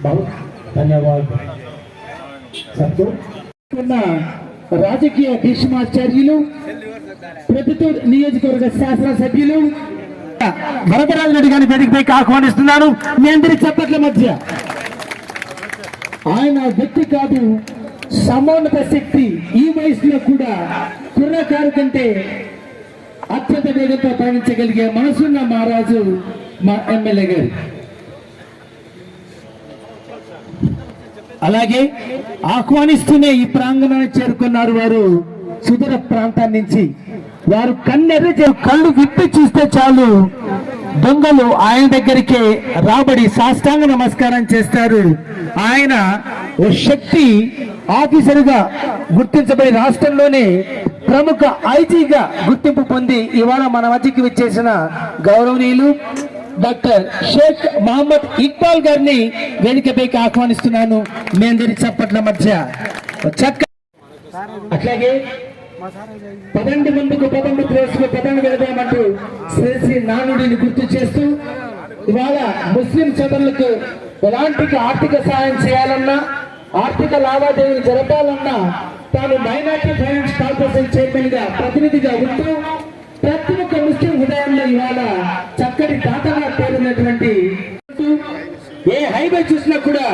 बहुत धन्यवाद सबको। రాజకీయ భీష్మాచార్యులు ప్రతిటూర్ నియోజకవర్గ శాసనసభ్యులు వరదరాజు రెడ్డి గారిని వేదికపైకి ఆహ్వానిస్తున్నాను. మీ అందరి చప్పట్ల మధ్య ఆయన వ్యక్తి కాదు, సమానత శక్తి. ఈ వయసులో కూడా కుర్రకారు కంటే అత్యంత వేగంతో ప్రయాణించగలిగే మనసున్న మహారాజు మా ఎమ్మెల్యే గారు. అలాగే ఆహ్వానిస్తూనే ఈ ప్రాంగణాన్ని చేరుకున్నారు వారు సుదూర ప్రాంతం నుంచి. వారు కళ్ళు విప్పి చూస్తే చాలు దొంగలు ఆయన దగ్గరికే రాబడి సాష్టాంగ నమస్కారం చేస్తారు. ఆయన ఓ శక్తి ఆఫీసరుగా గుర్తించబడి రాష్ట్రంలోనే ప్రముఖ ఐజీగా గుర్తింపు పొంది ఇవాళ మన మధ్యకి వచ్చేసిన గౌరవనీయులు డాక్టర్ షేక్ మహమ్మద్ ఇక్బాల్ గారిని వేదికపైకి ఆహ్వానిస్తున్నాను. మీ అందరి చప్పట్ల మధ్య అట్లాగే పదండి ముందుకు పదండి త్రేసుకు పదండి వెళదామంటూ శ్రీ నానుడిని గుర్తు చేస్తూ ఇవాళ ముస్లిం సోదరులకు ఎలాంటి ఆర్థిక సహాయం చేయాలన్నా, ఆర్థిక లావాదేవీలు జరపాలన్నా తాను మైనార్టీ ఫైనాన్స్ కార్పొరేషన్ చైర్మన్ గా ప్రతినిధిగా ఉంటూ ప్రతి ఒక్క ముస్లిం హృదయంలో ఇవాళ చక్కటి దాతగా పేరున్నటువంటి ఏ హైవే చూసినా కూడా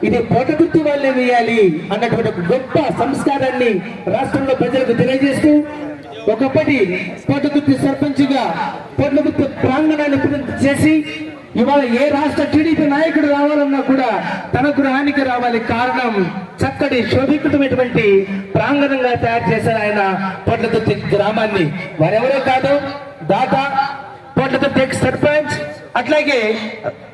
ఇది పోటగుర్తు వాళ్ళే వేయాలి అన్నటువంటి గొప్ప సంస్కారాన్ని రాష్ట్రంలో ప్రజలకు తెలియజేస్తూ ఒకప్పటి పోటగుర్తి సర్పంచ్ గా పోటగుర్తి ప్రాంగణాన్ని చేసి ఇవాళ ఏ రాష్ట్ర టీడీపీ నాయకుడు రావాలన్నా కూడా తన గృహానికి రావాలి. కారణం చక్కటి శోభికృతమైనటువంటి ప్రాంగణంగా తయారు చేశారు ఆయన పొట్లతుర్తి గ్రామాన్ని. వారెవరో కాదు, దాత పొట్లతుర్తి సర్పంచ్, అట్లాగే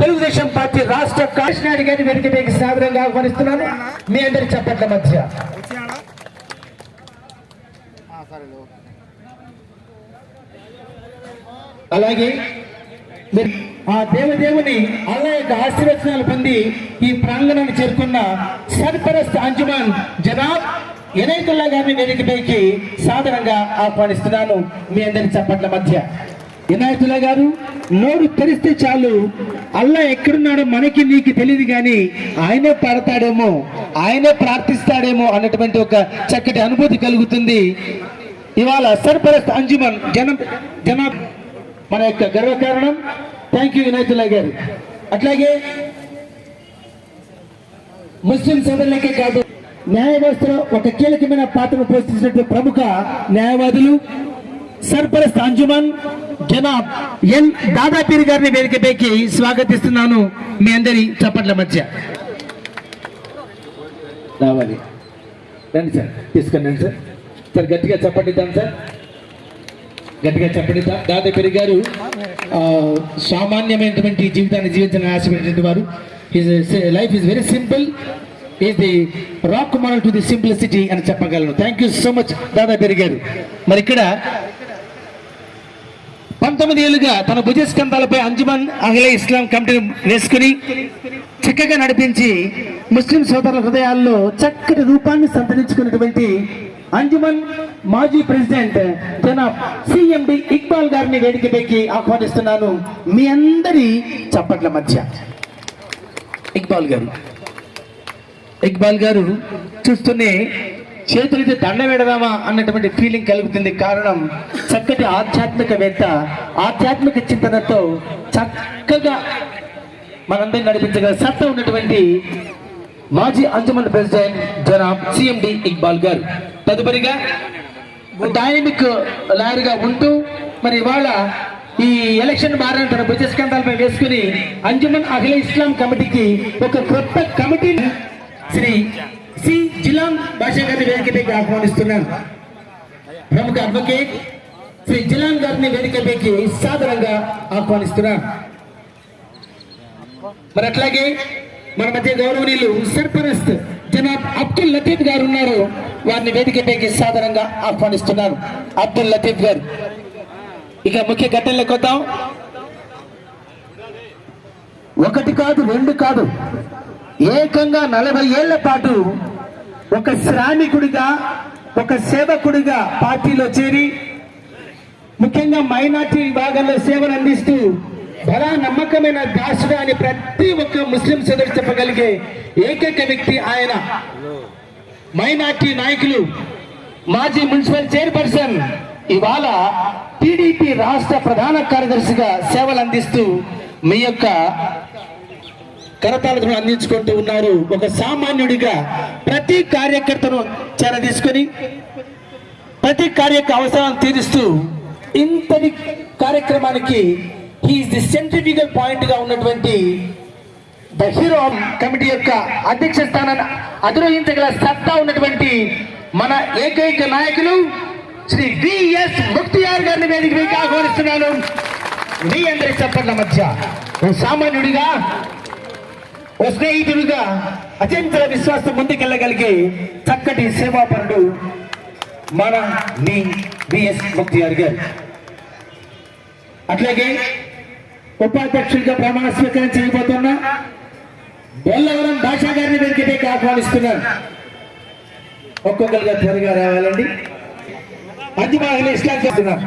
తెలుగుదేశం పార్టీ రాష్ట్ర కాశీనాయుడు గారిని వెనుకటికి సాదరంగా ఆహ్వానిస్తున్నాను. మీ అందరి చప్పట్ల మధ్య అలాగే ఆ దేవదేవుని అల్లా యొక్క ఆశీర్వచనాలు పొంది ఈ ప్రాంగణాన్ని చేరుకున్న సర్పరస్త్ అంజుమన్ జనాబ్ ఇనాయతుల్లా గారిని వేదికపైకి సాదరంగా ఆహ్వానిస్తున్నాను. మీ అందరి చప్పట్ల మధ్య ఇనాయతుల్లా గారు నోరు తెరిస్తే చాలు అల్లా ఎక్కడున్నాడో మనకి నీకు తెలియదు కానీ ఆయనే పాడతాడేమో, ఆయనే ప్రార్థిస్తాడేమో అన్నటువంటి ఒక చక్కటి అనుభూతి కలుగుతుంది. ఇవాళ సర్పరస్త్ అంజుమన్ జనాబ్ మన యొక్క గర్వకారణం. థ్యాంక్ యూ ఇనాయతుల్లా గారు. అట్లాగే ముస్లిం సోదరులకే కాదు, న్యాయ వ్యవస్థలో ఒక కీలకమైన పాత్రను పోషించినటువంటి ప్రముఖ న్యాయవాదులు సర్పరస్త్ అంజుమన్ జనాబ్ ఎన్ దాదాపీర్ గారిని వేదికపైకి స్వాగతిస్తున్నాను. మీ అందరి చప్పట్ల మధ్య రావాలి. రండి సార్, తీసుకున్నాను సార్. సార్ గట్టిగా చప్పటిద్దాం సార్, గట్టిగా చెప్పడిద్దాం. దాదాపీర్ గారు సామాన్యమైనటువంటి జీవితాన్ని జీవించాలని ఆశపడేటువంటి వారు. His life is very simple, is the rock model to the simplicity అని చెప్పగలను. Thank you so much Dadapeer గారు. మరి ఇక్కడ 19 ఏళ్లుగా తన భుజస్కంధాలపై అంజుమన్ అహ్లే ఇస్లాం కమిటీని వేసుకుని చక్కగా నడిపించి ముస్లిం సోదరుల హృదయాల్లో చక్కటి రూపాన్ని సంతరించుకున్నటువంటి అంజుమన్ మాజీ ప్రెసిడెంట్ జనాబ్ సిఎండి ఇక్బాల్ గారిని వేదికపైకి ఆహ్వానిస్తున్నాను. మీ అందరి చప్పట్ల మధ్య ఇక్బాల్ గారు చూస్తూనే చేతులైతే దండ వేడదామా అన్నటువంటి ఫీలింగ్ కలుగుతుంది. కారణం చక్కటి ఆధ్యాత్మికవేత్త, ఆధ్యాత్మిక చింతనతో చక్కగా మనందరినీ నడిపించగల సత్తా ఉన్నటువంటి మాజీ అంజుమన్ ప్రెసిడెంట్ జనాబ్ సిఎండి ఇక్బాల్ గారు. తదుపరిగా డైనమిక్ లాయర్ గా ఉంటూ మరి ఇవాళ ఈ ఎలక్షన్ బారిన తన భుజస్కంధాలపై వేసుకుని అంజుమన్ అహ్లే ఇస్లాం కమిటీకి ఒక కొత్త కమిటీని శ్రీ సి జిలాన్ బాషా గారిని వేదికపైకి ఆహ్వానిస్తున్నాను. ప్రముఖ అడ్వకేట్ శ్రీ జిలాన్ గారిని వేదికపైకి సాదరంగా ఆహ్వానిస్తున్నాను. మరి అట్లాగే మన మధ్య గౌరవనీయులు సర్పరస్త్ జనాబ్ అబ్దుల్ లతీఫ్ గారు ఉన్నారు. వారిని వేదికపైకి సాదరంగా ఆహ్వానిస్తున్నారు. అబ్దుల్ లతీఫ్ గారు. ఇక ముఖ్య ఘట్టంలోకి వద్దాం. ఒకటి కాదు, రెండు కాదు, ఏకంగా 40 ఏళ్ల పాటు ఒక శ్రామికుడిగా, ఒక సేవకుడిగా పార్టీలో చేరి ముఖ్యంగా మైనార్టీ విభాగంలో సేవలు అందిస్తూ బలా నమ్మకమైన దాసుడు అని ప్రతి ఒక్క ముస్లిం సోదరుడు చెప్పగలిగే ఏకైక వ్యక్తి ఆయన. మైనార్టీ నాయకులు, మాజీ మున్సిపల్ చైర్పర్సన్, ఇవాళ టీడీపీ రాష్ట్ర ప్రధాన కార్యదర్శిగా సేవలు అందిస్తూ మీ యొక్క కరతాళతో అందించుకుంటూ ఉన్నారు. ఒక సామాన్యుడిగా ప్రతి కార్యకర్తను చేర తీసుకొని ప్రతి కార్యక అవసరాలను తీరుస్తూ ఇంతటి కార్యక్రమానికి హీఈస్ ది సెంట్రిఫ్యూగల్ పాయింట్ గా ఉన్నటువంటి ద హీరో కమిటీ యొక్క అధ్యక్ష స్థానాన్ని అధిరోహించగల సత్తా ఉన్నటువంటి మన ఏకైక నాయకులు శ్రీ విఎస్ ముక్తియార్ గారిని వేదికపైకి ఆహ్వానిస్తున్నాను. మీ అందరి చప్పట్ల మధ్య ఓ సామాన్యుడిగా, ఓ స్నేహితుడిగా అత్యంత విశ్వాసం ముందుకెళ్ళగలిగే చక్కటి సేవాపరుడు మన మీ విఎస్ ముక్తియార్ గారు. అట్లాగే ఉపాధ్యక్షుడిగా ప్రమాణ స్వీకారం చేయబోతున్న బొల్లవరం భాషా గారిని వేదికపైకి ఆహ్వానిస్తున్నాను. ఒక్కొక్కరుగా త్వరగా రావాలండి. అంజుమాహిల్ ఇస్లాం చెప్తున్నారు.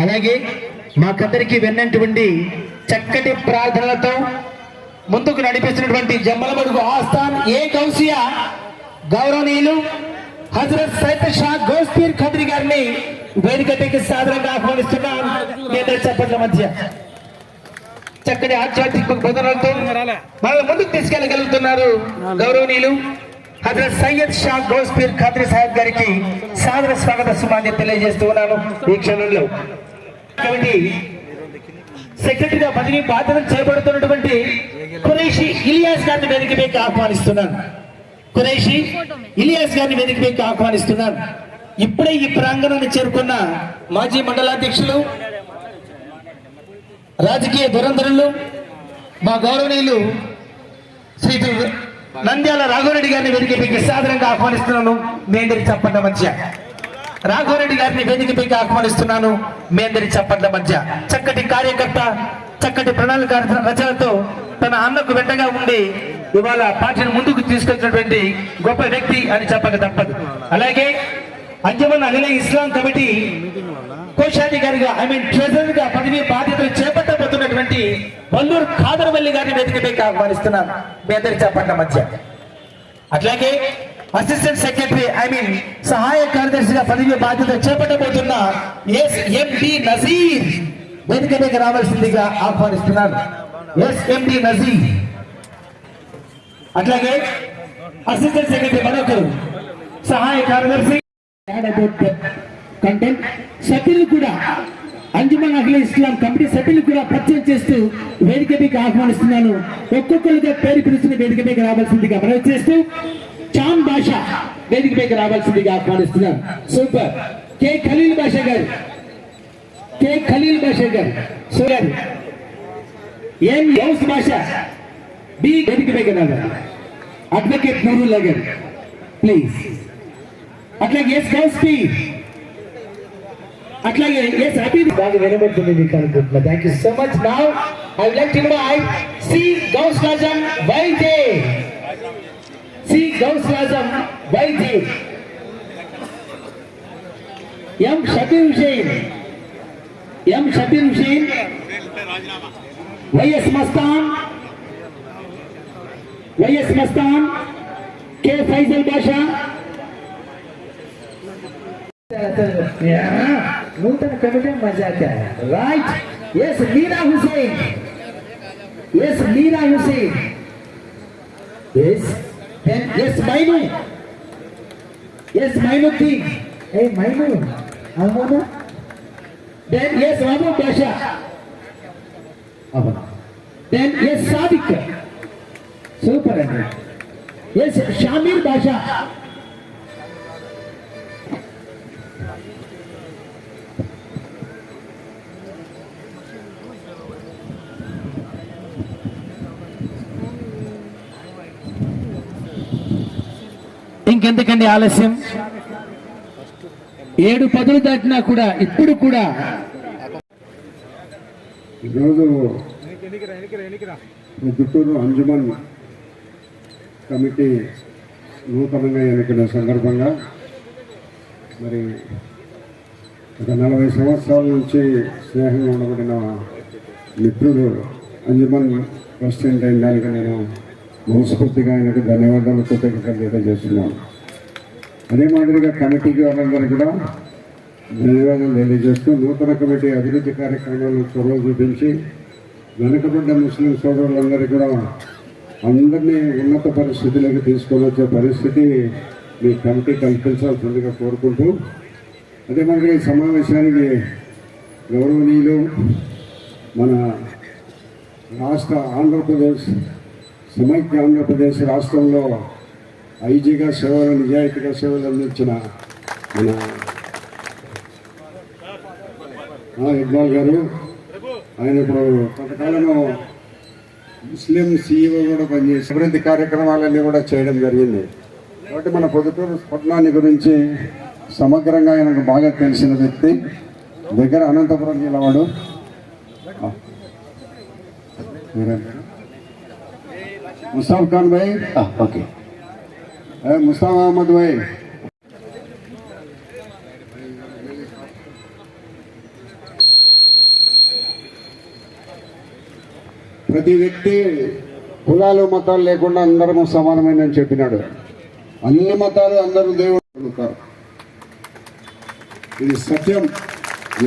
అలాగే మాకందరికి వెన్నటువంటి చక్కటి ప్రార్థనలతో ముందుకు నడిపిస్తున్నటువంటి జమ్మలమడుగు ఆస్థాన్ ఏ గౌసియా గౌరవనీయులు హజరత్ సైయద్ షా గౌస్పీర్ ఖద్రి గారిని వేదికపైకి సాదరంగా ఆహ్వానిస్తున్నాం. చప్పట్ల మధ్య చక్కటి ఆధ్యాత్మిక బోధనలతో మనల్ని ముందుకు తీసుకెళ్లగలుగుతున్నారు గౌరవనీయులు హజరత్ సయ్యద్ షా గౌస్పీర్ ఖద్రి సాహెబ్ గారికి సాదర స్వాగత సుమాన్ని తెలియజేస్తూ ఉన్నాను. ఈ క్షణంలో కాబట్టి సెక్రటరీగా పదవి బాధ్యత చేపడుతున్నటువంటి ఖురైషి ఇలియాస్ గారిని వేదికపైకి ఆహ్వానిస్తున్నాను. ఖురైషి ఇలియాస్ గారిని వేదికపైకి ఆహ్వానిస్తున్నాను. ఇప్పుడే ఈ ప్రాంగణాన్ని చేరుకున్న మాజీ మండలాధ్యక్షులు, రాజకీయ దురంధరులు, మా గౌరవనీయులు శ్రీ నంద్యాల రాఘవరెడ్డి గారిని వేదికపైకి సాదరంగా ఆహ్వానిస్తున్నాను. మీ అందరి చప్పట్ల మధ్య రాఘవరెడ్డి గారిని వేదికపైకి ఆహ్వానిస్తున్నాను. మీ అందరి చప్పట్ల మధ్య చక్కటి కార్యకర్త, చక్కటి ప్రణాళిక రచనతో తన అన్నకు వెంటగా ఉండి ఇవాళ పార్టీని ముందుకు తీసుకొచ్చినటువంటి గొప్ప వ్యక్తి అని చెప్పక తప్పదు. అలాగే అంజమన్ అఖిల ఇస్లాం కమిటీ కోశాధికారిగా ట్రెజరర్ గా పదవి బాధ్యతలు చేపట్టబోతున్నటువంటి వల్లూరు ఖాదర్వల్లి గారిని వేదికపైకి ఆహ్వానిస్తున్నాను. మీ అందరి చప్పట్ల మధ్య అట్లాగే అసిస్టెంట్ సెక్రటరీ సహాయ కార్యదర్శిగా పదవి బాధ్యత చేపట్టబోతున్న ఎస్ఎండి నజీర్ వేదికపైకి రావాల్సిందిగా ఆహ్వానిస్తున్నాను. ఎస్ఎండి నజీర్. అట్లాగే అసిస్టెంట్ సెక్రటరీ మరొకరు సహాయ కార్యదర్శి కంటెంట్ సభ్యులు కూడా అంజుమన్ అఖిల ఇస్లాం కమిటీ సభ్యులు కూడా పరిచయం చేస్తూ వేదికపైకి ఆహ్వానిస్తున్నాను. ఒక్కొక్కరుగా పేరు పిలుస్తున్న వేదికపైకి రావాల్సిందిగా మనవి చేస్తూ చాన్ బాషా వేదికపైకి రావాల్సిందిగా ఆహ్వానిస్తున్నాను. సూపర్. కె ఖలీల్ బాషా గారు, కె ఖలీల్ బాషా గారు, సోగారు ఎం యౌస్ బాషా బి వేదికపైకి రావాలి. అడ్వకేట్ నూరుల్లా గారు ప్లీజ్. అట్లాగే ఎస్ గౌస్పీ, అట్లాగే ఎస్ అబీద్ బాగా వినబడుతుంది మీకు అనుకుంటున్నా. Thank you so much. Now I would like to invite C Ghouse Rajam YJ, C Ghouse Rajam YJ, M Shabbir Hussain, M Shabbir Hussain, YS Mastan, YS Mastan, K Faizal Basha, नूतन कमिटी मजा आता है. Right. S Meera Hussain, S Meera Hussain, yes then S Mainu, S Mainuddin, A Mainu Amona, then S Abu Basha, then S Sadiq, super है, S Shamir Basha, ఇంకెందుకండి ఆలస్యం. 7:10 దాటినా కూడా ఇప్పుడు కూడా ఈరోజు గుంటూరు అంజుమన్ కమిటీ నూతనంగా ఎన్నికల సందర్భంగా మరి ఒక 40 సంవత్సరాల నుంచి స్నేహంగా ఉండబడిన మిత్రుడు అంజుమన్ ప్రెసిడెంట్ అయిన దానికి నేను మనస్ఫూర్తిగా ఆయనకు ధన్యవాదాలు కృతజ్ఞతలు తెలియజేస్తున్నాను. అదే మాదిరిగా కమిటీకి వాళ్ళందరూ కూడా ధన్యవాదాలు తెలియజేస్తూ నూతన కమిటీ అభివృద్ధి కార్యక్రమాలను చొరవ చూపించి వెనుకబడ్డ ముస్లిం సోదరులందరికీ కూడా అందరినీ ఉన్నత పరిస్థితులకు తీసుకొని వచ్చే పరిస్థితి మీ కమిటీ కల్పించాల్సిందిగా కోరుకుంటూ అదే మాదిరిగా ఈ సమావేశానికి గౌరవనీయులు మన రాష్ట్ర ఆంధ్రప్రదేశ్ సమైక్య ఆంధ్రప్రదేశ్ రాష్ట్రంలో ఐజీగా సేవలు నిజాయితీగా సేవలు అందించిన మన ఇక్బాల్ గారు, ఆయన ఇప్పుడు కొంతకాలంలో ముస్లిం సీఈఓ కూడా పనిచేసి అభివృద్ధి కార్యక్రమాలన్నీ కూడా చేయడం జరిగింది. కాబట్టి మన పొద్దుటూరు పట్టణాన్ని గురించి సమగ్రంగా ఆయనకు బాగా తెలిసిన వ్యక్తి. దగ్గర అనంతపురం జిల్లా వాడు. ముస్తాఫ్ ఖాన్ భాయ్, ఓకే, ముస్తాఫ్ అహ్మద్ భాయ్. ప్రతి వ్యక్తి కులాలు మతాలు లేకుండా అందరము సమానమైనని చెప్పినాడు. అన్ని మతాలు అందరూ దేవుడు అడుగుతారు. ఇది సత్యం.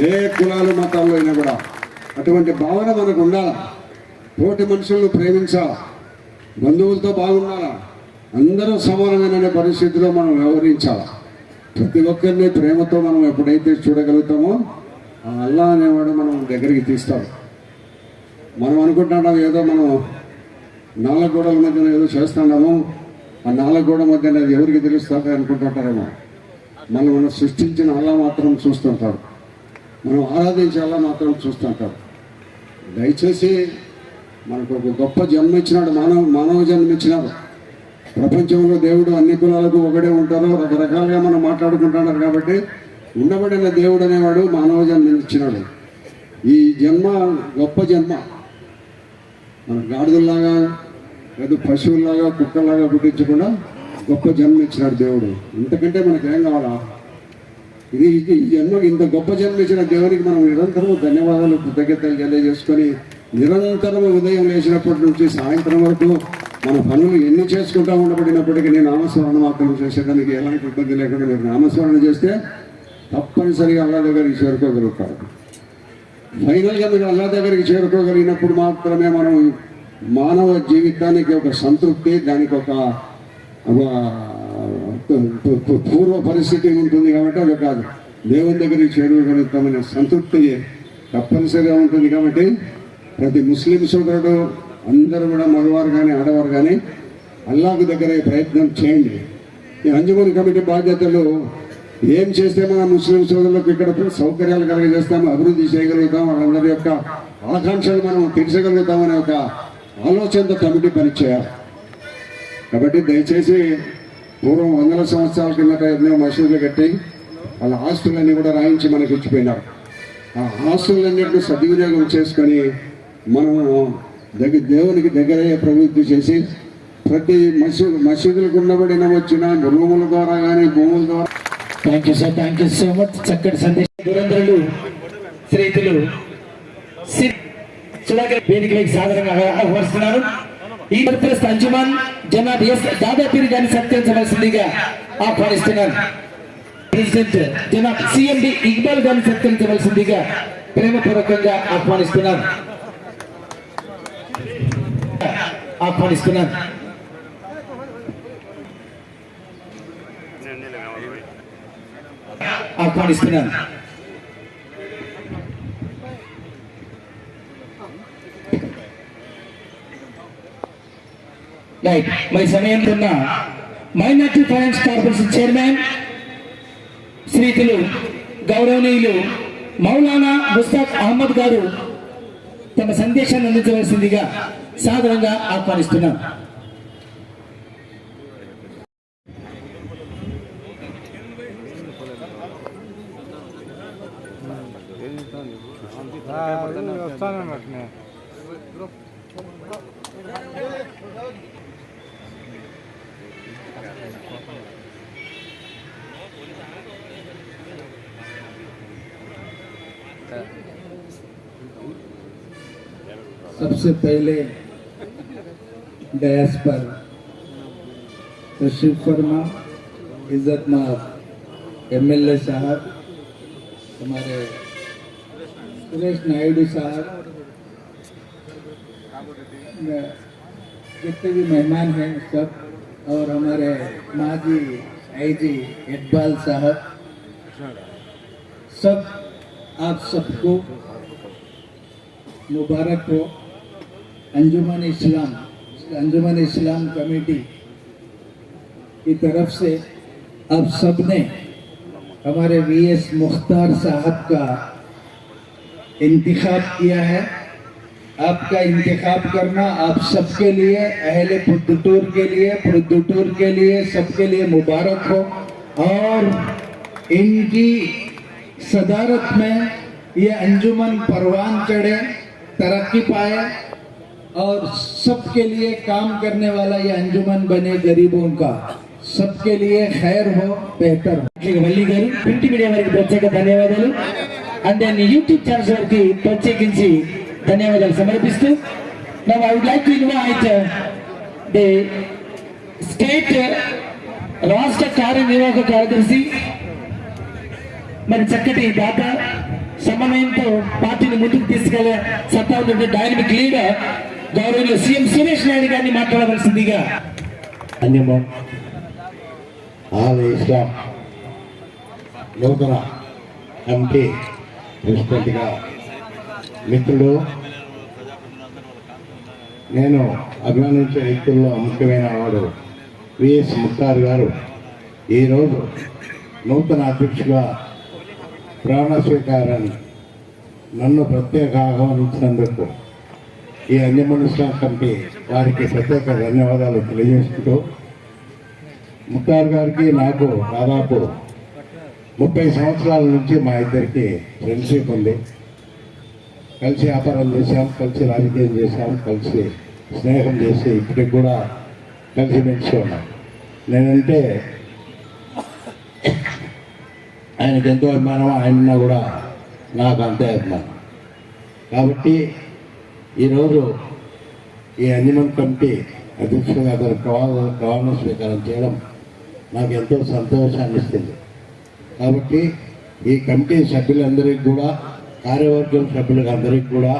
ఏ కులాలు మతాల్లో అయినా కూడా అటువంటి భావన మనకు ఉండాలా. తోటి మనుషులను ప్రేమించాలా, బంధువులతో బాగుండాలా, అందరూ సమానమైన పరిస్థితిలో మనం వ్యవహరించాలి. ప్రతి ఒక్కరిని ప్రేమతో మనం ఎప్పుడైతే చూడగలుగుతామో ఆ అల్లా అనేవాడు మనం దగ్గరికి తీస్తాడు. మనం అనుకుంటున్నాం ఏదో మనం 4 గోడల మధ్యన ఏదో చేస్తున్నాము, ఆ 4 గోడల మధ్యన ఎవరికి తెలుస్తుంది అనుకుంటుంటారేమో. మనం సృష్టించిన అల్లా మాత్రం చూస్తుంటాడు, మనం ఆరాధించే అల్లా మాత్రం చూస్తుంటాడు. దయచేసి మనకు ఒక గొప్ప జన్మ ఇచ్చినాడు, మానవ జన్మ ఇచ్చినాడు. ప్రపంచంలో దేవుడు అన్ని కులాలకు ఒకడే ఉంటారు, రకరకాలుగా మనం మాట్లాడుకుంటున్నారు. కాబట్టి ఉండబడిన దేవుడు అనేవాడు మానవ జన్మ ఇచ్చినాడు. ఈ జన్మ గొప్ప జన్మ. మన గాడిదల్లాగా లేదా పశువుల్లాగా కుక్కల్లాగా పుట్టించకుండా గొప్ప జన్మ ఇచ్చినాడు దేవుడు. ఇంతకంటే మనకేం కావాలా? ఈ జన్మ ఇంత గొప్ప జన్మ ఇచ్చిన దేవునికి మనం నిరంతరం ధన్యవాదాలు కృతజ్ఞతలు తెలియజేసుకొని నిరంతరం ఉదయం లేచినప్పటి నుంచి సాయంత్రం వరకు మన పనులు ఎన్ని చేసుకుంటా ఉండబడినప్పటికీ నేను నామస్మరణ మాత్రం చేసేదానికి ఎలాంటి ఇబ్బంది లేకుండా మీరు నామస్మరణ చేస్తే తప్పనిసరిగా అల్లా దగ్గరికి చేరుకోగలుగుతారు. ఫైనల్గా మీరు అల్లా దగ్గరికి చేరుకోగలిగినప్పుడు మాత్రమే మనం మానవ జీవితానికి ఒక సంతృప్తి, దానికి ఒక పూర్వ పరిస్థితి ఉంటుంది. కాబట్టి అది కాదు, దేవుని దగ్గరికి చేరుకోగలుగుతామనే సంతృప్తి తప్పనిసరిగా ఉంటుంది. కాబట్టి ప్రతి ముస్లిం సోదరుడు అందరూ కూడా మగవారు కానీ ఆడవారు కానీ అల్లాహ్ దగ్గర ప్రయత్నం చేయండి. ఈ అంజుమన్ కమిటీ బాధ్యతలు ఏం చేస్తే మన ముస్లిం సోదరులకు ఇక్కడ సౌకర్యాలు కలగజేస్తాము, అభివృద్ధి చేయగలుగుతాం, వాళ్ళందరి యొక్క ఆకాంక్షలు మనం తీర్చగలుగుతామనే ఒక ఆలోచనతో కమిటీ పనిచేయాలి. కాబట్టి దయచేసి పూర్వం 100 సంవత్సరాల కిందట ఎన్నో మసీదులు కట్టి వాళ్ళ ఆస్తులన్నీ కూడా రాయించి మనకి ఇచ్చిపోయినారు. ఆ ఆస్తులన్నింటినీ సద్వినియోగం చేసుకొని మనము దేవునికి దగ్గరయ్యే ప్రవృత్తి చేసి ప్రతి మసీదులకు ఉండబడిన వచ్చిన రూముల ద్వారా కానీ భూముల ద్వారా. Thank you sir, thank you so much. చక్కటి సందేశం. దురంధ్రులు శ్రీతులు సుధాకర్ వేదికలకు సాధారణంగా ఆహ్వానిస్తున్నారు. ఈ ట్రస్ట్ అంజుమన్ జనాబ్ ఎస్ దాదాపీర్ గారిని సత్కరించవలసిందిగా ఆహ్వానిస్తున్నారు. ప్రెసిడెంట్ జనాబ్ సిఎండి ఇక్బాల్ గారిని సత్కరించవలసిందిగా ప్రేమపూర్వకంగా ఆహ్వానిస్తున్నారు. రైట్. మరి సమయంలో ఉన్న మైనార్టీ ఫైనాన్స్ కార్పొరేషన్ చైర్మన్ శ్రీతులు గౌరవనీయులు మౌలానా ముస్తాఫ్ అహ్మద్ గారు తమ సందేశాన్ని అందించవలసిందిగా సాధారణంగా ఆహ్వానిస్తున్నాం. सबसे पहले डयास पर तशरीफ फरमा इज्जतमाब एमएलए साहब, हमारे सुरेश नायडू साहब, जितने भी मेहमान हैं सब, और हमारे माजी आईजी इकबाल साहब, सब आप सबको मुबारक हो। अंजुमन इस्लाम कमेटी की तरफ से आप सबने हमारे वीएस मुख्तार साहब का इंतखाब किया है। आपका इंतखाब करना आप सबके लिए, अहले पुद्दुटूर के लिए सबके लिए मुबारक हो। और इनकी सदारत में ये अंजुमन परवान चढ़े, तरक्की पाए और सबके लिए काम करने वाला ये अंजुमन बने, गरीबों का सबके लिए खैर हो, बेहतर हो। वल्ली गाరు ప్రింట్ మీడియా వారికి ప్రత్యేక ధన్యవాదాలు. అండ్ దెన్ యూట్యూబ్ ఛానల్స్ వారికి ప్రత్యేకించి ధన్యవాదాలు సమర్పిస్తూ, now I would like to invite the state రాష్ట్ర కార్యనిర్వాహక కార్యదర్శి, మరి చక్కటి దాత, సమన్వయంతో పార్టీని ముందుకు తీసుకెళ్లే సత్తా ఉన్న డైనమిక్ లీడర్ గౌరవనీయ సీఎం సురేష్ నాయుడు గారిని మాట్లాడవలసిందిగా. అంజుమన్ ఆల్ ఇస్లాం నూతన కమిటీ ప్రెసిడెంట్గా మిత్రుడు, నేను అభిమానించే వ్యక్తుల్లో ముఖ్యమైన వాడు విఎస్ ముఖ్తార్ గారు ఈరోజు నూతన అధ్యక్షుగా ప్రమాణ స్వీకారాన్ని నన్ను ప్రత్యేక ఆహ్వానించినందుకు ఈ అంజుమన్ ఇస్లాం కమిటీ వారికి ప్రత్యేక ధన్యవాదాలు తెలియజేసుకుంటూ, ముఖ్తార్ గారికి నాకు దాదాపు 30 సంవత్సరాల నుంచి మా ఇద్దరికి ఫ్రెండ్షిప్ ఉంది. కలిసి వ్యాపారం చేశాం, కలిసి రాజకీయం చేశాం, కలిసి స్నేహం చేసి ఇప్పటికి కూడా కలిసి మెలిసి ఉన్నాం. నేనంటే ఆయనకి ఎంతో అభిమానం, ఆయన కూడా నాకు అంతే అభిమానం. కాబట్టి ఈరోజు ఈ అంజుమన్ కమిటీ అధ్యక్షుడిగా అతను ప్రమాణ స్వీకారం చేయడం నాకు ఎంతో సంతోషాన్ని ఇస్తుంది. కాబట్టి ఈ కమిటీ సభ్యులందరికీ కూడా, కార్యవర్గం సభ్యులకు అందరికీ కూడా,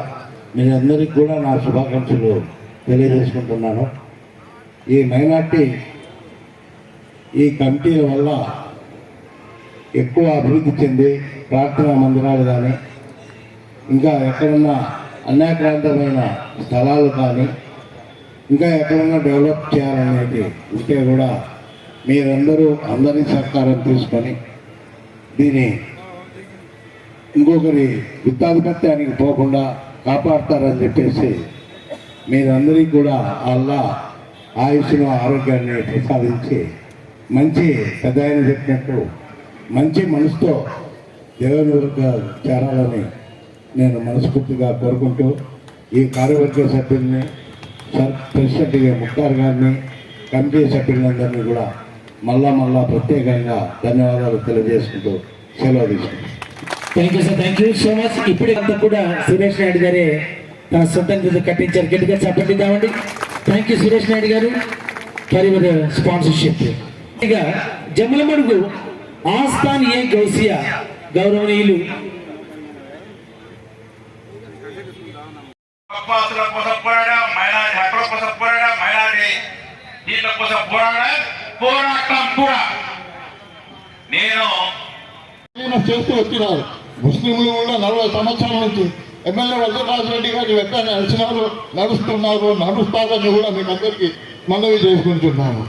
మీరందరికీ కూడా నా శుభాకాంక్షలు తెలియజేసుకుంటున్నాను. ఈ మైనార్టీ ఈ కమిటీల వల్ల ఎక్కువ అభివృద్ధి చెంది ప్రార్థనా మందిరాలు కానీ, ఇంకా ఎక్కడన్నా అన్యాక్రాంతమైన స్థలాలు కానీ, ఇంకా ఎక్కడన్నా డెవలప్ చేయాలనేది ఉంటే కూడా మీరందరూ అందరి సహకారం తీసుకొని దీన్ని ఇంకొకరి విత్తాధిపత్యానికి పోకుండా కాపాడతారని చెప్పేసి మీరందరికీ కూడా అల్లా ఆయుష్ను, ఆరోగ్యాన్ని ప్రసాదించి మంచి పెద్ద ఆయన చెప్పినట్టు మంచి మనసుతో దేవుని వరకు చేరాలని నేను మనస్ఫూర్తిగా కోరుకుంటూ, ఈ కార్యవర్గ సభ్యుల్ని, ప్రెసిడెంట్గా ముఖ్తార్ గారిని, కమిటీ సభ్యులందరినీ కూడా మళ్ళా ప్రత్యేకంగా ధన్యవాదాలు తెలియజేసుకుంటూ సెలవు తీసుకుంటాం. Thank you sir, thank you so much. ఇప్పుడు అంతా కూడా సురేష్ నాయుడు గారే తన సొంతంగా కట్టించారు. గట్టిగా చెప్పండిద్దామండి. థ్యాంక్ యూ సురేష్ నాయుడు గారు ఫర్ యువర్ స్పాన్సర్షిప్. ఇక జమ్మలమడుగు ఆస్థాన్ ఏ గౌసియా గౌరవనీయులు నేను చేస్తూ వచ్చినారు. ముస్లింలు కూడా 40 సంవత్సరాల నుంచి ఎమ్మెల్యే వరదరాజు రెడ్డి గారి వెంట నడుస్తారని కూడా మీకు అందరికీ మనవి చేసుకుంటున్నాను.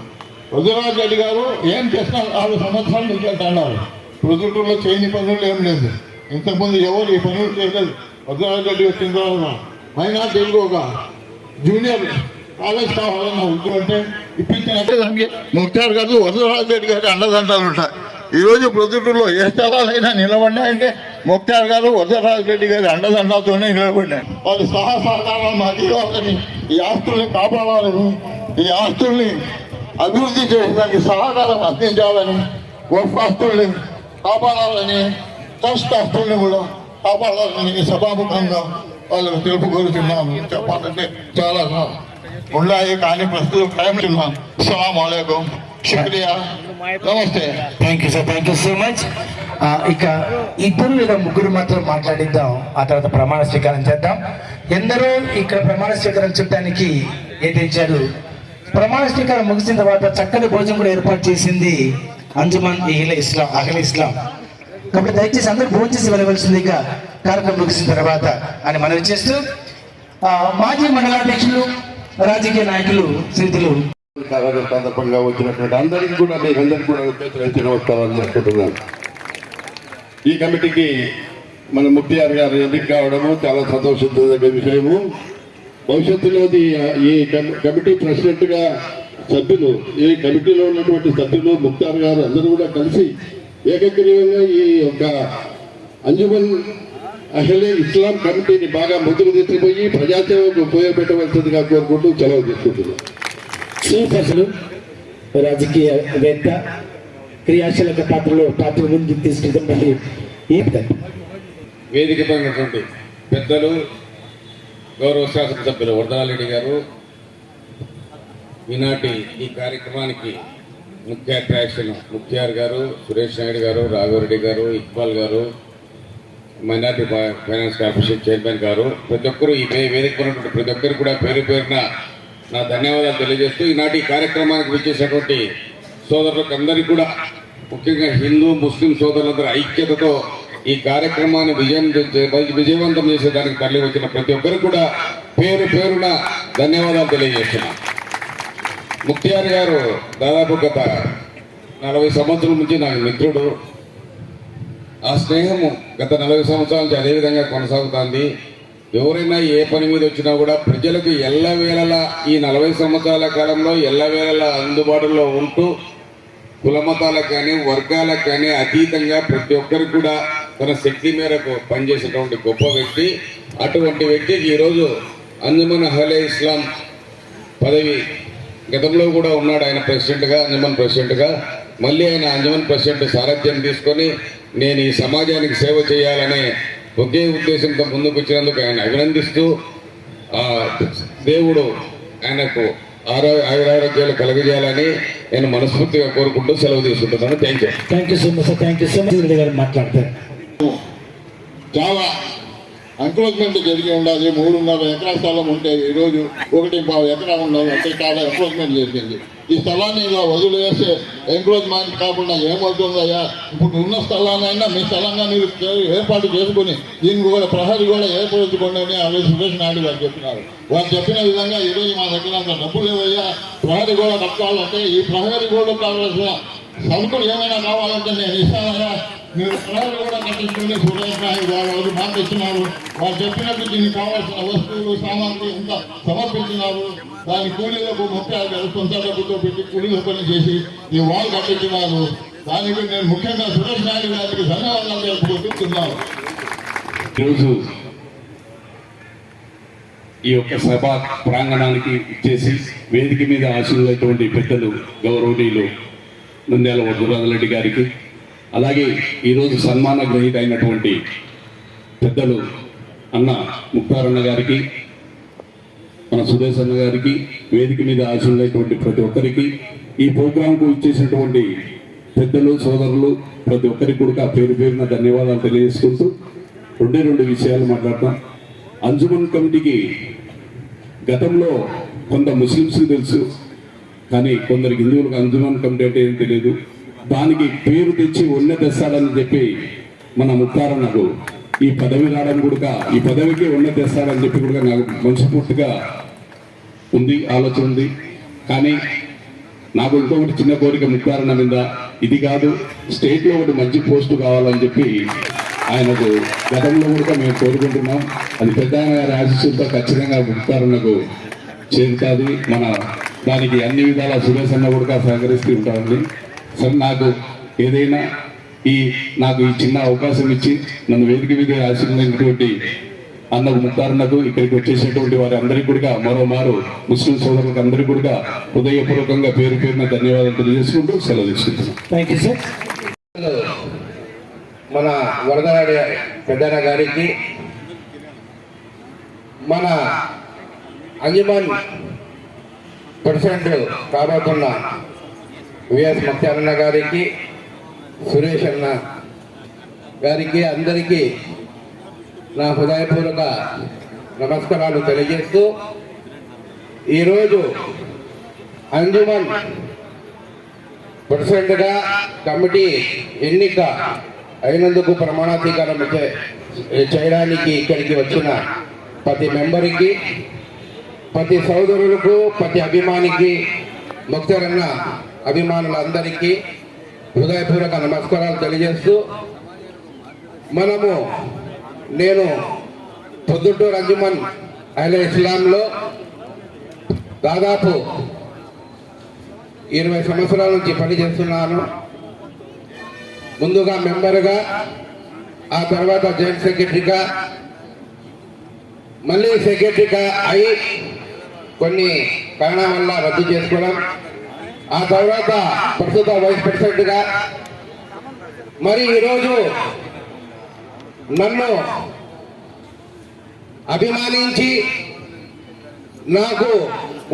వరదరాజు రెడ్డి గారు ఏం చేస్తున్నారు? 6 సంవత్సరాల నుంచి అంటున్నారు. ప్రొద్దుటూరులో చేయని పనులు ఏం లేదు. ఇంతకుముందు ఎవరు ఈ పనులు చేయలేదు. వరదరాజు రెడ్డి వచ్చిన తర్వాత మైనార్టీలకు ఒక జూనియర్ కాలేజ్ కావాలన్న ఉద్యోగంటే ఇప్పించినట్టే దానికి ముఖ్తార్ గారు, వరదరాజు రెడ్డి గారి అండదండాలు ఉంటాయి. ఈరోజు ప్రొద్దుటూరులో ఏ స్థలాలైనా నిలబడినాయంటే ముఖ్తార్ గారు, వరదరాజు రెడ్డి గారి అండదండాలతోనే నిలబడినాయి. వాళ్ళు సహకారాలు మాకు ఇవ్వాలని, ఈ ఆస్తుల్ని కాపాడాలని, ఈ ఆస్తుల్ని అభివృద్ధి చేయడానికి సహకారం అందించాలని వస్తువుల్ని కాపాడాలని కష్టాస్తుల్ని కూడా కాపాడాలని సభాముఖంగా వాళ్ళకు తెలుపుకోరుతున్నాము. చెప్పాలంటే చాలా ఉన్నాయి కానీ ప్రస్తుతం టైం ఉన్నాం. అస్సలాము అలైకుం, శుక్రియా, నమస్తే. Thank you sir, thank you so much. ఇక ఇద్దరు లేదా ముగ్గురు మాత్రం మాట్లాడిద్దాం, ఆ తర్వాత ప్రమాణ స్వీకారం చేద్దాం. ఎందరో ఇక్కడ ప్రమాణ స్వీకారం చెప్పడానికి ఏదించారు. ప్రమాణ స్వీకారం ముగిసిన తర్వాత చక్కని భోజనం కూడా ఏర్పాటు చేసింది అంజుమన్ అహ్లే ఇస్లాం. కాబట్టి దయచేసి అందరూ భోజనం చేసి వెళ్ళవలసిందిగా కార్యక్రమం ముగిసిన తర్వాత అని మనవి చేస్తూ మాజీ మండలాధ్యక్షులు రాజకీయ నాయకులు శ్రీతులు సందర్భంగా వచ్చినటువంటి అందరికీ కూడా మీరందరికీ కూడా నమస్కారాలు చేసుకుంటున్నాను. ఈ కమిటీకి మన ముఖ్తియార్ గారు ఎన్నిక కావడము చాలా సంతోషించదగ్గ విషయము. భవిష్యత్తులో ఈ కమిటీ ప్రెసిడెంట్గా సభ్యులు, ఈ కమిటీలో ఉన్నటువంటి సభ్యులు ముఖ్తార్ గారు అందరూ కూడా కలిసి ఏకగ్రీవంగా ఈ యొక్క అంజుమన్ అహ్లే ఇస్లాం కమిటీని బాగా ముందుకు తీసుకుపోయి ప్రజాసేవకు ఉపయోగపెట్టవలసిందిగా కోరుకుంటూ సెలవు తీసుకుంటున్నాం. శ్రీపర్సులు రాజకీయవేత్త, క్రియాశీలక పాత్రలో పాత్ర ముందుకు తీసుకెళ్తున్నటువంటి వేదికపై ఉన్నటువంటి పెద్దలు, గౌరవ శాసనసభ్యులు వరదరారెడ్డి గారు, ఈనాటి ఈ కార్యక్రమానికి ముఖ్య అట్రాక్షన్ ముఖ్తియార్ గారు, సురేష్ నాయుడు గారు, రాఘవరెడ్డి గారు, ఇక్బాల్ గారు, మైనార్టీ ఫైనాన్స్ కార్పొరేషన్ చైర్మన్ గారు, ప్రతి ఒక్కరు ఈ వేదిక ఉన్నటువంటి ప్రతి ఒక్కరు కూడా పేరు పేరున నా ధన్యవాదాలు తెలియజేస్తూ ఈనాటి కార్యక్రమానికి విచ్చేసినటువంటి సోదరులకు అందరికీ కూడా, ముఖ్యంగా హిందూ ముస్లిం సోదరులందరూ ఐక్యతతో ఈ కార్యక్రమాన్ని విజయవంతం చేసేదానికి తరలి వచ్చిన ప్రతి ఒక్కరు కూడా పేరు పేరున ధన్యవాదాలు తెలియజేస్తున్నాను. ముఖ్తియార్ గారు దాదాపు గత 40 సంవత్సరాల నుంచి నాకు మిత్రుడు. ఆ స్నేహము గత 40 సంవత్సరాల నుంచి అదేవిధంగా కొనసాగుతుంది. ఎవరైనా ఏ పని మీద వచ్చినా కూడా ప్రజలకు ఎల్లవేళలా ఈ 40 సంవత్సరాల కాలంలో ఎల్లవేళలా అందుబాటులో ఉంటూ కులమతాలకు కానీ వర్గాలకు కానీ అతీతంగా ప్రతి ఒక్కరికి కూడా తన శక్తి మేరకు పనిచేసేటువంటి గొప్ప వ్యక్తి. అటువంటి వ్యక్తికి ఈరోజు అంజుమన్ అహ్లే ఇస్లాం పదవి, గతంలో కూడా ఉన్నాడు ఆయన ప్రెసిడెంట్గా, అంజుమన్ ప్రెసిడెంట్గా. మళ్ళీ ఆయన అంజుమన్ ప్రెసిడెంట్ సారథ్యం తీసుకొని నేను ఈ సమాజానికి సేవ చేయాలనే ఒకే ఉద్దేశంతో ముందుకు వచ్చినందుకు ఆయన అభినందిస్తూ దేవుడు ఆయనకు ఆయురారోగ్యాలు కలగజేయాలని నేను మనస్ఫూర్తిగా కోరుకుంటూ సెలవు తీసుకుంటున్నాను. Thank you so much sir, thank you so much. Reddy గారు మాట్లాడతారు. చాలా ఎంక్రోచ్మెంట్ జరిగి ఉండాలి. 3.5 ఎకరాల స్థలం ఉంటే ఈరోజు 1.5 ఎకరా ఉండాలి. అంటే చాలా ఎంక్రోచ్మెంట్ జరిగింది. ఈ స్థలాన్ని ఇలా వదిలేస్తే ఎంక్రోచ్మెంట్ కాకుండా ఏమవుతుందయ్యా, ఇప్పుడు ఉన్న స్థలాన్నైనా మీ స్థలంగా మీరు ఏర్పాటు చేసుకుని దీనికి కూడా ప్రహరీ కూడా ఏర్పరచుకోండి అని అవి సురేష్ నాయుడు గారు చెప్పినారు. వారు చెప్పిన విధంగా ఈరోజు మా దగ్గర అంత డబ్బులు లేవయ్యా, ప్రహరీ కూడా కట్టాలంటే ఈ ప్రహరీ కూడా కావాల్సిన సరుకులు ఏమైనా కావాలంటే నేను ఇస్తానయ్యా, మీరు ప్రజలు కూడా కట్టించుకుని సురేష్ నాయుడు గారు మాట ఇచ్చినారు. వారు చెప్పినట్టు దీనికి కావాల్సిన వస్తువులు సామాగ్రి అంతా సమర్పించినారు. దాని కూలీలకు 30,000 సొంత డబ్బుతో పెట్టి కూలీల పని చేసి ఈ వాల్ కట్టించినారు. దానికి నేను ముఖ్యంగా సురేష్ నాయుడు గారికి ధన్యవాదాలు తెలుపుకుంటున్నాను. ఈరోజు ఈ యొక్క సభ ప్రాంగణానికి ఇచ్చేసి వేదిక మీద ఆశీర్వైనటువంటి పెద్దలు గౌరవనీయులు నంద్యాల వరదరారెడ్డి గారికి, అలాగే ఈరోజు సన్మాన గ్రహీత అయినటువంటి పెద్దలు అన్న ముక్తార్ అన్న గారికి, మన సురేష్ అన్న గారికి, వేదిక మీద ఆశీర్వైనటువంటి ప్రతి ఒక్కరికి, ఈ ప్రోగ్రాంకు ఇచ్చేసినటువంటి పెద్దలు సోదరులు ప్రతి ఒక్కరికి కూడా పేరు పేరున ధన్యవాదాలు తెలియజేసుకుంటూ 2 విషయాలు మాట్లాడతాం. అంజుమన్ కమిటీకి గతంలో కొంత ముస్లిమ్స్కి తెలుసు, కానీ కొందరికి హిందువులకు అంజుమన్ కమిటీ అంటే ఏం తెలియదు. దానికి పేరు తెచ్చి ఉన్నె తెస్తాడని చెప్పి మన ముక్తారన్నకు ఈ పదవి రావడం కూడా, ఈ పదవికి ఉన్నె తెస్తాడని చెప్పి కూడా నాకు మనస్ఫూర్తిగా ఉంది, ఆలోచన ఉంది. కానీ నాకు ఇంకొకటి చిన్న కోరిక ముక్తారన్న మీద, ఇది కాదు స్టేట్లో ఒకటి మంచి పోస్టు కావాలని చెప్పి ఆయనకు గతంలో కూడా మేము కోరుకుంటున్నాం. అది పెద్ద ఆయన గారి ఆశీస్సులతో ఖచ్చితంగా ముక్తారన్నకు చేరుతుంది. మన దానికి అన్ని విధాల సురేష్ అన్న కూడా సహకరిస్తూ ఉంటామండి. సరే, నాకు ఏదైనా నాకు ఈ చిన్న అవకాశం ఇచ్చి నన్ను వేదిక మీద ఆశీర్వదించినటువంటి అన్నకు ముక్తారన్నకు ఇక్కడికి వచ్చేసినటువంటి వారి అందరికీ కూడా మరోమారు ముస్లిం సోదరులకు అందరికీ కూడా హృదయపూర్వకంగా పేరు పేరున ధన్యవాదాలు తెలియజేసుకుంటూ సెలవు తీసుకుంటున్నాం. Thank you sir. మన వరదరాడి పెద్దన్న గారికి, మన అంజుమన్ ప్రెసిడెంట్ కాబోతున్న విఎస్ ముక్తారన్న గారికి, సురేష్ అన్న గారికి అందరికీ నా హృదయపూర్వక నమస్కారాలు తెలియజేస్తూ, ఈరోజు అంజుమన్ ప్రెసిడెంట్గా కమిటీ ఎన్నిక అయినందుకు ప్రమాణాధికారం చేయడానికి ఇక్కడికి వచ్చిన ప్రతి మెంబర్కి, ప్రతి సోదరులకు, ప్రతి అభిమానికి, ముక్తారన్న అభిమానులందరికీ హృదయపూర్వక నమస్కారాలు తెలియజేస్తూ, నేను పొద్దుటూరు అంజుమన్ అహ్లే ఇస్లాంలో దాదాపు 20 సంవత్సరాల నుంచి పనిచేస్తున్నాను. ముందుగా మెంబర్గా, ఆ తర్వాత జాయింట్ సెక్రటరీగా, మళ్ళీ సెక్రటరీగా అయి కొన్ని కారణాల వల్ల రద్దు చేసుకోవడం, ఆ తర్వాత ప్రస్తుత వైస్ ప్రెసిడెంట్గా, మరి ఈరోజు నన్ను అభిమానించి నాకు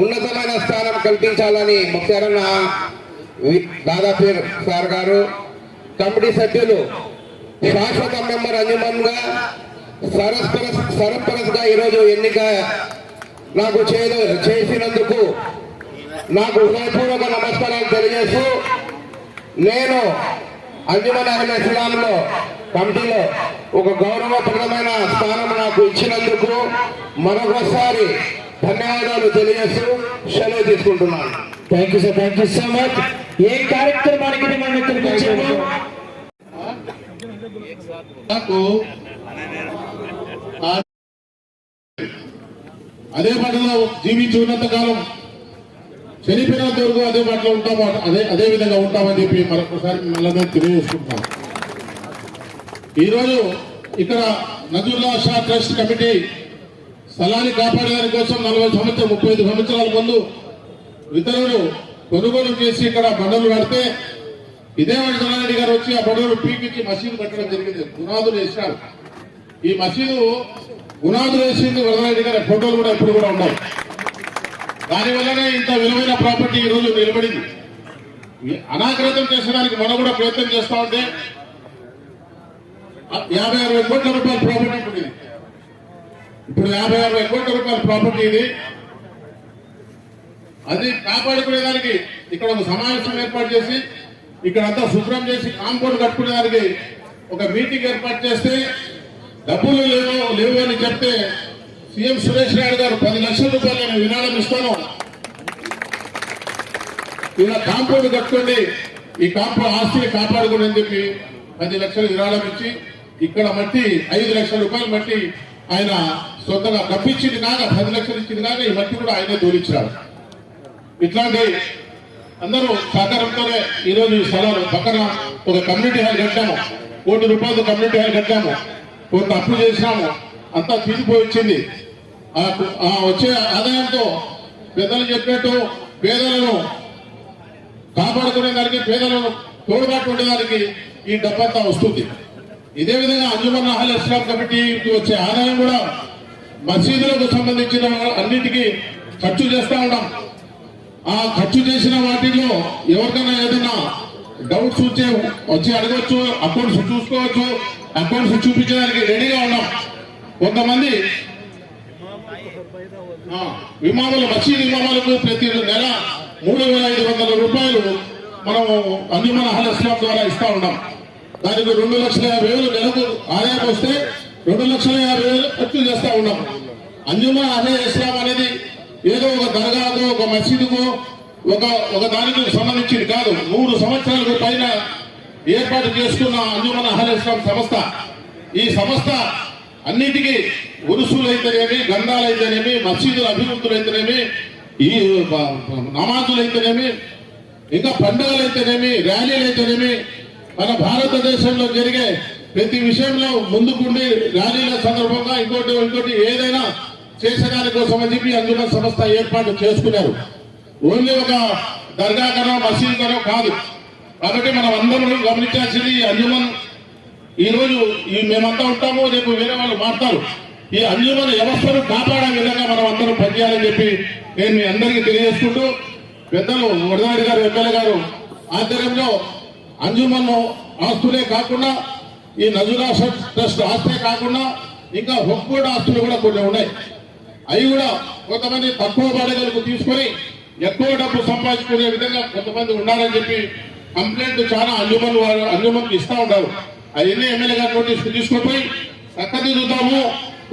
ఉన్నతమైన స్థానం కల్పించాలని ముక్తారన్న దాదాపీర్ సార్ గారు, కమిటీ సభ్యులు, శాశ్వత మెంబర్ అంజుమన్గా సరఫరస్గా ఈరోజు ఎన్నిక నాకు చేసినందుకు నాకు హృదయపూర్వక నమస్కారాలు తెలియజేస్తూ, నేను అంజుమన్ అహ్లే ఇస్లాంలో కమిటీలో ఒక గౌరవప్రదమైన స్థానం నాకు ఇచ్చినందుకు మరొకసారి ధన్యవాదాలు తెలియజేస్తూ సెలవు తీసుకుంటున్నాను. Thank you sir. Thank you so much. ఏ కార్యక్రమానికి మనం ఇక్కడికి వచ్చాము? అదే పాటలో జీవించి ఉన్నంత కాలం చనిపోయినంత వరకు అదే పాటలో ఉంటాము, అదే విధంగా ఉంటామని చెప్పి మరొకసారి మిమ్మల్ని తెలియజేసుకుంటున్నాం. ఈరోజు ఇక్కడ నజరుల్లా షా ట్రస్ట్ కమిటీ స్థలాన్ని కాపాడడానికి కోసం 35 సంవత్సరాల ముందు ఇతరులు కొనుగోలు చేసి ఇక్కడ బండలు కడితే ఇదే వరదరారెడ్డి గారు వచ్చి ఆ బండలు పీకించి మసీదు కట్టడం జరిగింది. గునాదులు వేసినారు. ఈ మసీదు గునాదులు వేసింది వరదరారెడ్డి గారి ఫోటోలు కూడా ఇప్పుడు కూడా ఉన్నాయి. దానివల్లనే ఇంత విలువైన ప్రాపర్టీ ఈ రోజు నిలబడింది. అనాగ్రతం చేసడానికి మనం కూడా ప్రయత్నం చేస్తా ఉంటే 50-60 కోట్ల రూపాయల ప్రాపర్టీ ఇప్పుడు ఇది. ఇప్పుడు 50-60 కోట్ల రూపాయల ప్రాపర్టీ ఇది. అది కాపాడుకునేదానికి ఇక్కడ ఒక సమావేశం ఏర్పాటు చేసి ఇక్కడ అంతా శుభ్రం చేసి కాంపౌండ్ కట్టుకునేదానికి ఒక మీటింగ్ ఏర్పాటు చేస్తే డబ్బులు లేవు అని చెప్తే సీఎం సురేష్ నాయుడు గారు 10 లక్షల రూపాయలు నేను విరాళం ఇస్తాను, ఇలా కాంపౌండ్ కట్టుకోండి, ఈ కాంపౌండ్ ఆస్తిని కాపాడుకోండి అని చెప్పి 10 లక్షలు విరాళం ఇచ్చి ఇక్కడ మట్టి 5 లక్షల రూపాయలు మట్టి ఆయన సొంతంగా కప్పించింది కాక 10 లక్షలు ఇచ్చింది కాక ఈ మట్టి కూడా ఆయనే తోలిచ్చారు. ఇట్లాంటి అందరూ సహకారంతోనే ఈరోజు ఈ స్థలాలు పక్కన ఒక కమ్యూనిటీ హాల్ కట్టాము, 1 కోటి రూపాయలతో కమ్యూనిటీ హాల్ కట్టాము, కొంత అప్పు చేసినాము, అంతా తీసిపోయి వచ్చింది. ఆ వచ్చే ఆదాయంతో పెద్దలు చెప్పినట్టు పేదలను కాపాడుకునే దానికి, పేదలను తోడుబాటు ఉండేదానికి ఈ డబ్బంతా వస్తుంది. ఇదే విధంగా అంజుమన్ అహ్లే ఇస్లాం కమిటీకి వచ్చే ఆదాయం కూడా మసీదులకు సంబంధించిన అన్నిటికీ ఖర్చు చేస్తా ఉన్నాం. ఆ ఖర్చు చేసిన వాటిలో ఎవరికైనా ఏదైనా డౌట్స్ వచ్చి అడగవచ్చు, అకౌంట్స్ చూసుకోవచ్చు, అకౌంట్స్ చూపించడానికి రెడీగా ఉన్నాం. కొంతమంది మసీదు ఇమాములకు ప్రతి నెల 3,500 రూపాయలు మనము అంజుమన్ అహ్లే ఇస్లాం ద్వారా ఇస్తా ఉన్నాం. దానికి 2,50,000 నెలకు ఆదాయం వస్తే 2,50,000 ఖర్చు చేస్తా ఉన్నాం. అంజుమన్ అహ్లే ఇస్లాం అనేది ఏదో ఒక దర్గాకో ఒక మసీదుకో ఒక దానికి సంబంధించింది కాదు. 100 సంవత్సరాలకు పైన ఏర్పాటు చేసుకున్న అంజుమన్ అహ్లే ఇస్లాం సంస్థ. ఈ సంస్థ అన్నిటికీ ఉరుసులైతేనేమి, గంధాలైతేనేమి, మసీదుల అభివృద్ధులైతేనేమి, ఈ నమాజులైతేనేమి, ఇంకా పండుగలైతేనేమి, ర్యాలీలైతేనేమి, మన భారతదేశంలో జరిగే ప్రతి విషయంలో ముందుకుండి ర్యాలీల సందర్భంగా ఇంకోటి ఏదైనా చేసేదాని కోసం అని చెప్పి అంజుమన్ సంస్థ ఏర్పాటు చేసుకున్నారు. ఓన్లీ ఒక దర్గాకరో మసీదుకరో కాదు. కాబట్టి మనం అందరం గమనించాల్సింది ఈ అంజుమన్ ఈరోజు మేమంతా ఉంటాము, రేపు వేరే వాళ్ళు మారుతారు. ఈ అంజుమన్ వ్యవస్థను కాపాడే విధంగా మనం అందరం పనిచేయాలని చెప్పి నేను మీ అందరికీ తెలియజేసుకుంటూ, పెద్దలు వరదాడి గారు ఎమ్మెల్యే గారు ఆధ్వర్యంలో అంజుమన్ ఆస్తులే కాకుండా ఈ నజురా ట్రస్ట్ ఆస్తే కాకుండా ఇంకా హొక్కోడ్ ఆస్తులు కూడా కొన్ని ఉన్నాయి. అవి కూడా కొంతమంది తక్కువ బాధ్యతలకు తీసుకొని ఎక్కువ డబ్బు సంపాదించుకునే విధంగా కొంతమంది ఉన్నారని చెప్పి కంప్లైంట్ చాలా అంజుమన్కి ఇస్తా ఉంటారు. అవన్నీ ఎమ్మెల్యే గారి నోటీస్కి తీసుకుపోయి చక్కదిద్దుతాము.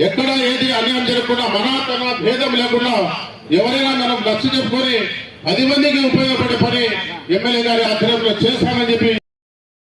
ఎక్కడ ఏది అన్యాయం జరగకుండా తన భేదం లేకుండా ఎవరైనా మనం నచ్చ చెప్పుకొని 10 మందికి ఉపయోగపడే పని ఎమ్మెల్యే గారి ఆధ్వర్యంలో చేస్తామని చెప్పి